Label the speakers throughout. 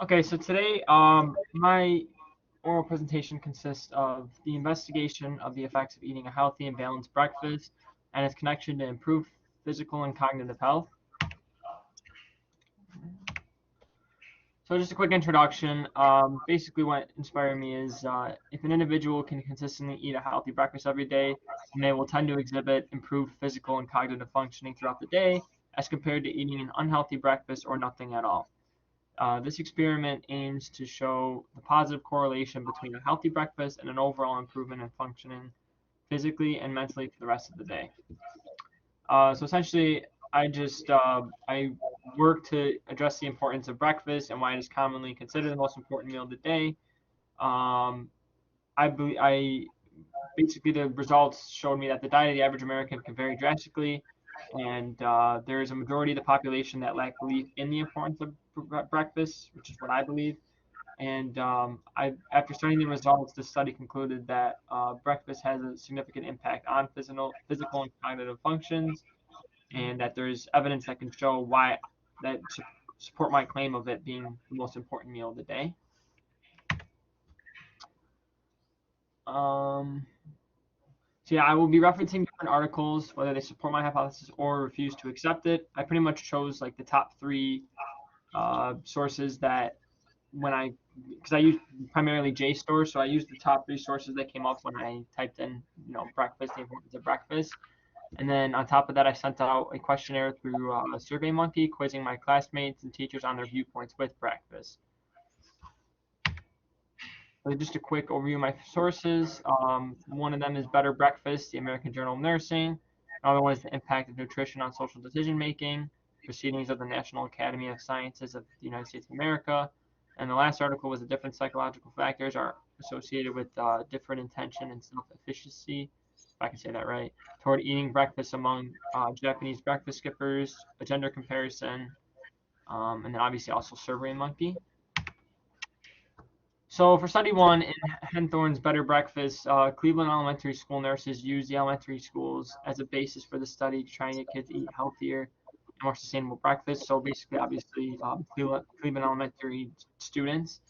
Speaker 1: Okay, so today, my oral presentation consists of the investigation of the effects of eating a healthy and balanced breakfast and its connection to improved physical and cognitive health. So just a quick introduction. Basically, what inspired me is if an individual can consistently eat a healthy breakfast every day, then they will tend to exhibit improved physical and cognitive functioning throughout the day, as compared to eating an unhealthy breakfast or nothing at all. This experiment aims to show the positive correlation between a healthy breakfast and an overall improvement in functioning physically and mentally for the rest of the day. So essentially, I work to address the importance of breakfast and why it is commonly considered the most important meal of the day. Um, I basically the results showed me that the diet of the average American can vary drastically, and there is a majority of the population that lack belief in the importance of breakfast, which is what I believe. And after studying the results, the study concluded that breakfast has a significant impact on physical and cognitive functions, and that there's evidence that can show why that support my claim of it being the most important meal of the day. Um, So yeah, I will be referencing different articles, whether they support my hypothesis or refuse to accept it. I pretty much chose like the top three sources that when because I use primarily JSTOR, so I used the top three sources that came up when I typed in, breakfast, the importance of breakfast. And then on top of that, I sent out a questionnaire through SurveyMonkey, quizzing my classmates and teachers on their viewpoints with breakfast. So just a quick overview of my sources. One of them is Better Breakfast, the American Journal of Nursing. Another one is The Impact of Nutrition on Social Decision Making, Proceedings of the National Academy of Sciences of the United States of America. And the last article was the different psychological factors are associated with different intention and self-efficacy, if I can say that right, toward eating breakfast among Japanese breakfast skippers, a gender comparison, and then obviously also SurveyMonkey. So for study one in Henthorne's Better Breakfast, Cleveland elementary school nurses use the elementary schools as a basis for the study, trying to get kids to eat healthier and more sustainable breakfast. So basically, obviously, Cleveland elementary students.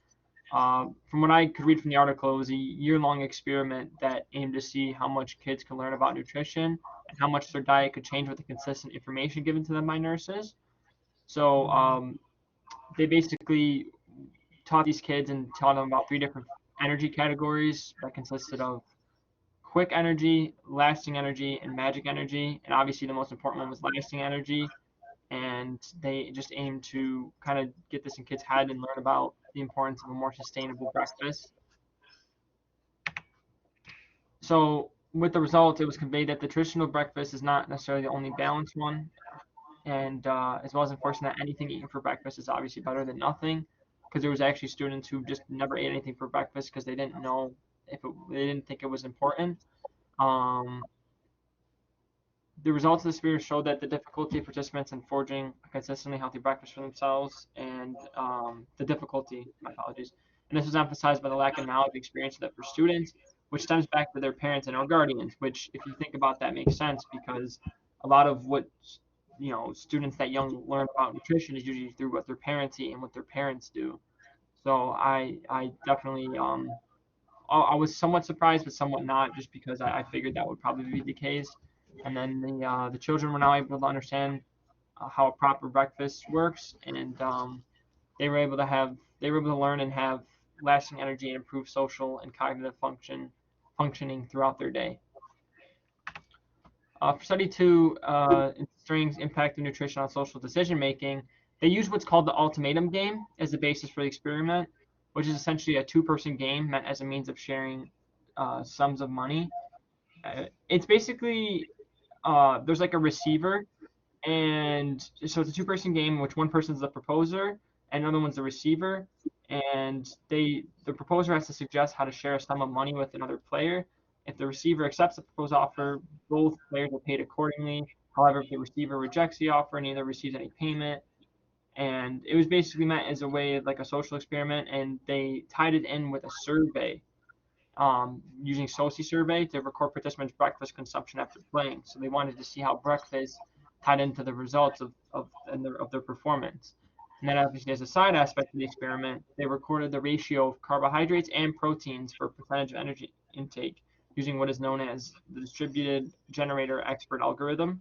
Speaker 1: From what I could read from the article, it was a year-long experiment that aimed to see how much kids can learn about nutrition and how much their diet could change with the consistent information given to them by nurses. So they basically taught these kids and taught them about three different energy categories that consisted of quick energy, lasting energy, and magic energy. And obviously, the most important one was lasting energy. And they just aimed to kind of get this in kids' head and learn about the importance of a more sustainable breakfast. So, with the result, it was conveyed that the traditional breakfast is not necessarily the only balanced one, and as well as enforcing that anything eaten for breakfast is obviously better than nothing, because there was actually students who just never ate anything for breakfast because they didn't know they didn't think it was important. Um, the results of the experiment showed that the difficulty of participants in forging a consistently healthy breakfast for themselves and the difficulty, my apologies, and this was emphasized by the lack of knowledge experience of that for students, which stems back to their parents and or guardians, which if you think about that makes sense because a lot of what students that young learn about nutrition is usually through what their parents eat and what their parents do. So I definitely I was somewhat surprised but somewhat not, just because I figured that would probably be the case. And then the children were now able to understand how a proper breakfast works, and they were able to learn and have lasting energy and improve social and cognitive functioning throughout their day. For study two, Strings Impact of Nutrition on Social Decision Making, they use what's called the ultimatum game as the basis for the experiment, which is essentially a two-person game meant as a means of sharing sums of money. It's basically there's like a receiver, and so it's a two-person game in which one person's the proposer and another one's the receiver, and the proposer has to suggest how to share a sum of money with another player. If the receiver accepts the proposed offer, both players are paid accordingly. However, if the receiver rejects the offer, neither receives any payment. And it was basically meant as a way of like a social experiment, and they tied it in with a survey, using SOCI survey to record participants' breakfast consumption after playing. So they wanted to see how breakfast tied into the results of their performance. And then obviously as a side aspect of the experiment, they recorded the ratio of carbohydrates and proteins for percentage of energy intake using what is known as the distributed generator expert algorithm.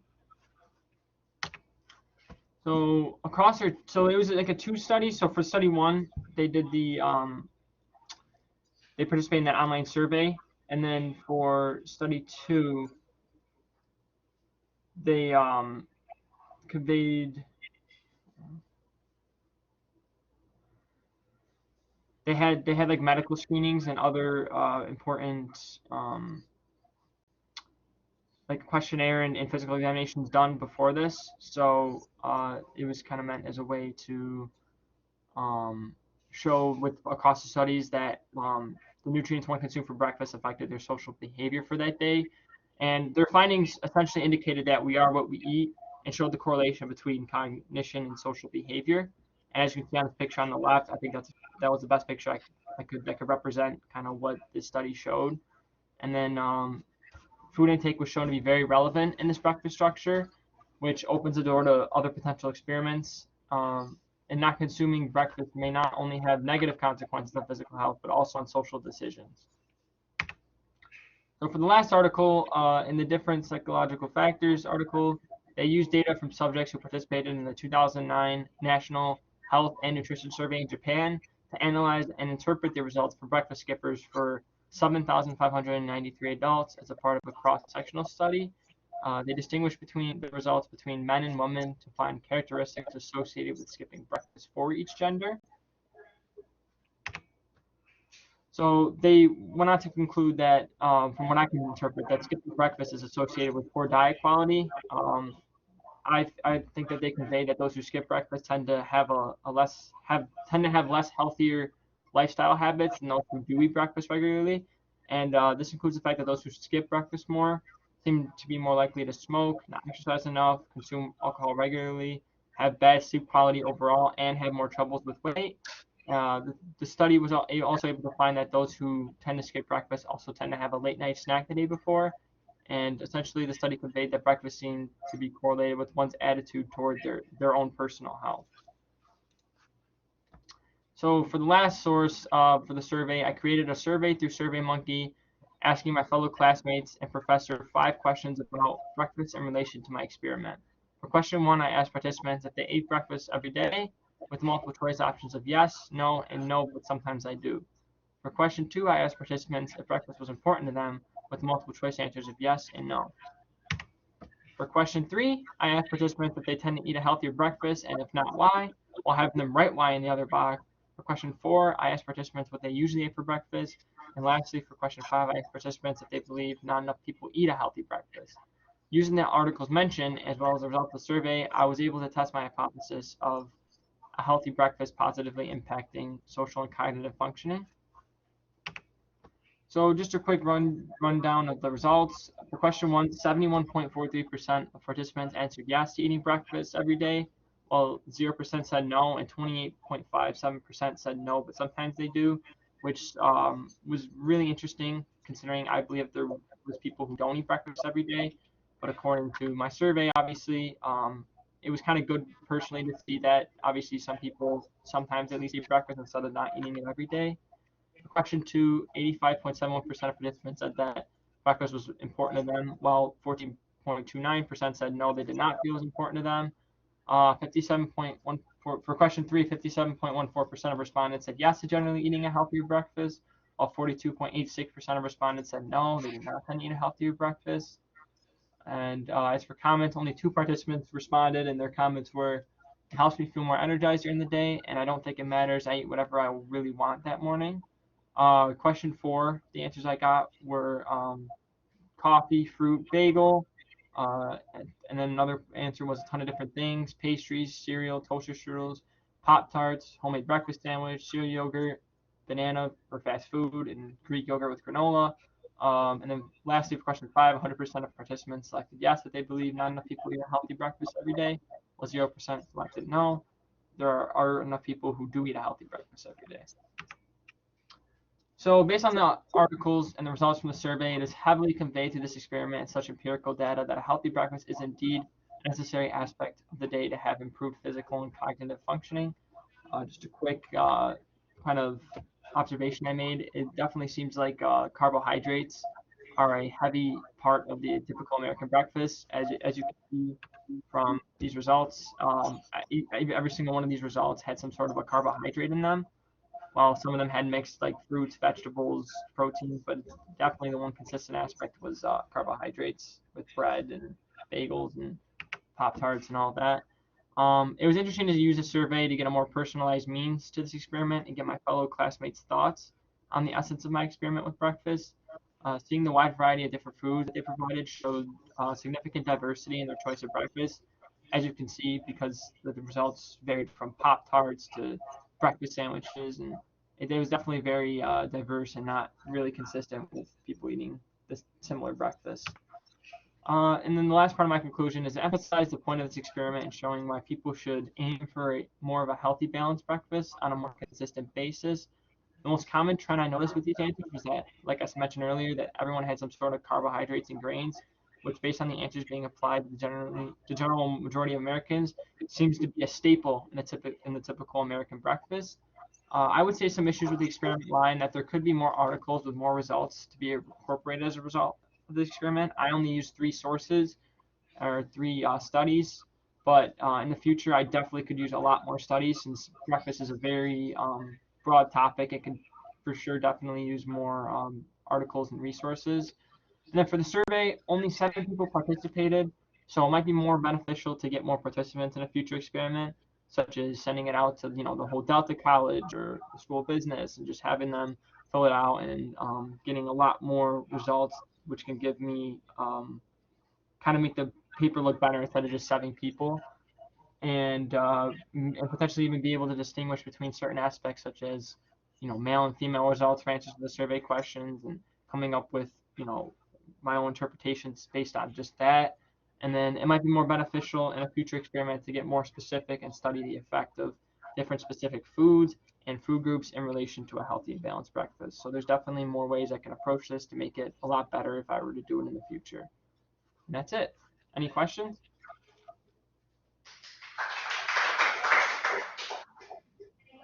Speaker 1: So so it was like a two study. So for study one, they did they participated in that online survey, and then for study two, they conveyed they had like medical screenings and other important like questionnaire and physical examinations done before this. So it was kind of meant as a way to um, show across the studies that the nutrients one consumed for breakfast affected their social behavior for that day. And their findings essentially indicated that we are what we eat and showed the correlation between cognition and social behavior. And as you can see on the picture on the left, I think that was the best picture that could represent kind of what this study showed. And then food intake was shown to be very relevant in this breakfast structure, which opens the door to other potential experiments. And not consuming breakfast may not only have negative consequences on physical health, but also on social decisions. So for the last article, in the different psychological factors article, they used data from subjects who participated in the 2009 National Health and Nutrition Survey in Japan to analyze and interpret the results for breakfast skippers for 7,593 adults as a part of a cross-sectional study. They distinguished between the results between men and women to find characteristics associated with skipping breakfast for each gender. So they went on to conclude that, from what I can interpret, that skipping breakfast is associated with poor diet quality. I think that they convey that those who skip breakfast tend to have tend to have less healthier lifestyle habits than those who do eat breakfast regularly. And this includes the fact that those who skip breakfast more seem to be more likely to smoke, not exercise enough, consume alcohol regularly, have bad sleep quality overall, and have more troubles with weight. The study was also able to find that those who tend to skip breakfast also tend to have a late night snack the day before. And essentially, the study conveyed that breakfast seemed to be correlated with one's attitude toward their own personal health. So for the last source for the survey, I created a survey through SurveyMonkey, asking my fellow classmates and professor 5 questions about breakfast in relation to my experiment. For question 1, I asked participants if they ate breakfast every day, with multiple choice options of yes, no, and no, but sometimes I do. For question 2, I asked participants if breakfast was important to them, with multiple choice answers of yes and no. For question 3, I asked participants if they tend to eat a healthier breakfast, and if not, why, while having them write why in the other box. For question 4, I asked participants what they usually eat for breakfast. And lastly, for question 5, I asked participants if they believe not enough people eat a healthy breakfast. Using the articles mentioned, as well as the results of the survey, I was able to test my hypothesis of a healthy breakfast positively impacting social and cognitive functioning. So just a quick rundown of the results. For question 1, 71.43% of participants answered yes to eating breakfast every day, while 0% said no, and 28.57% said no, but sometimes they do, which was really interesting considering I believe there was people who don't eat breakfast every day. But according to my survey, obviously, it was kind of good personally to see that obviously some people sometimes at least eat breakfast instead of not eating it every day. For question 2, 85.71% of participants said that breakfast was important to them, while 14.29% said no, they did not feel it was important to them. 57.14 for question 3, 57.14% of respondents said yes to generally eating a healthier breakfast, while 42.86% of respondents said no, they did not tend to eat a healthier breakfast. And as for comments, only 2 participants responded, and their comments were, "It helps me feel more energized during the day, and I don't think it matters. I eat whatever I really want that morning." Question 4, the answers I got were coffee, fruit, bagel, and then another answer was a ton of different things: pastries, cereal, toaster strudels, Pop-Tarts, homemade breakfast sandwich, cereal yogurt, banana for fast food, and Greek yogurt with granola. And then lastly, for question 5, 100% of participants selected yes, that they believe not enough people eat a healthy breakfast every day, while 0% selected no. There are enough people who do eat a healthy breakfast every day. So based on the articles and the results from the survey, it is heavily conveyed through this experiment and such empirical data that a healthy breakfast is indeed a necessary aspect of the day to have improved physical and cognitive functioning. Just a quick kind of observation I made. It definitely seems like carbohydrates are a heavy part of the typical American breakfast, as you can see from these results. Every single one of these results had some sort of a carbohydrate in them, while some of them had mixed like fruits, vegetables, proteins, but definitely the one consistent aspect was carbohydrates with bread and bagels and Pop Tarts and all that. It was interesting to use a survey to get a more personalized means to this experiment and get my fellow classmates' thoughts on the essence of my experiment with breakfast. Seeing the wide variety of different foods that they provided showed significant diversity in their choice of breakfast, as you can see, because the results varied from Pop Tarts to breakfast sandwiches, and it was definitely very diverse and not really consistent with people eating this similar breakfast. And then the last part of my conclusion is to emphasize the point of this experiment and showing why people should aim for more of a healthy, balanced breakfast on a more consistent basis. The most common trend I noticed with these answers was that, like I mentioned earlier, that everyone had some sort of carbohydrates and grains, which, based on the answers being applied to the general majority of Americans, seems to be a staple in the typical American breakfast. I would say some issues with the experiment lie in that there could be more articles with more results to be incorporated as a result of the experiment. I only used three sources or three studies, but in the future, I definitely could use a lot more studies since breakfast is a very broad topic. It could for sure definitely use more articles and resources. And then for the survey, only 7 people participated, so it might be more beneficial to get more participants in a future experiment, such as sending it out to the whole Delta College or the School of Business and just having them fill it out and getting a lot more results, which can give me kind of make the paper look better instead of just 7 people, and potentially even be able to distinguish between certain aspects such as male and female results for answers to the survey questions and coming up with my own interpretations based on just that. And then it might be more beneficial in a future experiment to get more specific and study the effect of different specific foods and food groups in relation to a healthy and balanced breakfast. So there's definitely more ways I can approach this to make it a lot better if I were to do it in the future. And that's it. Any questions?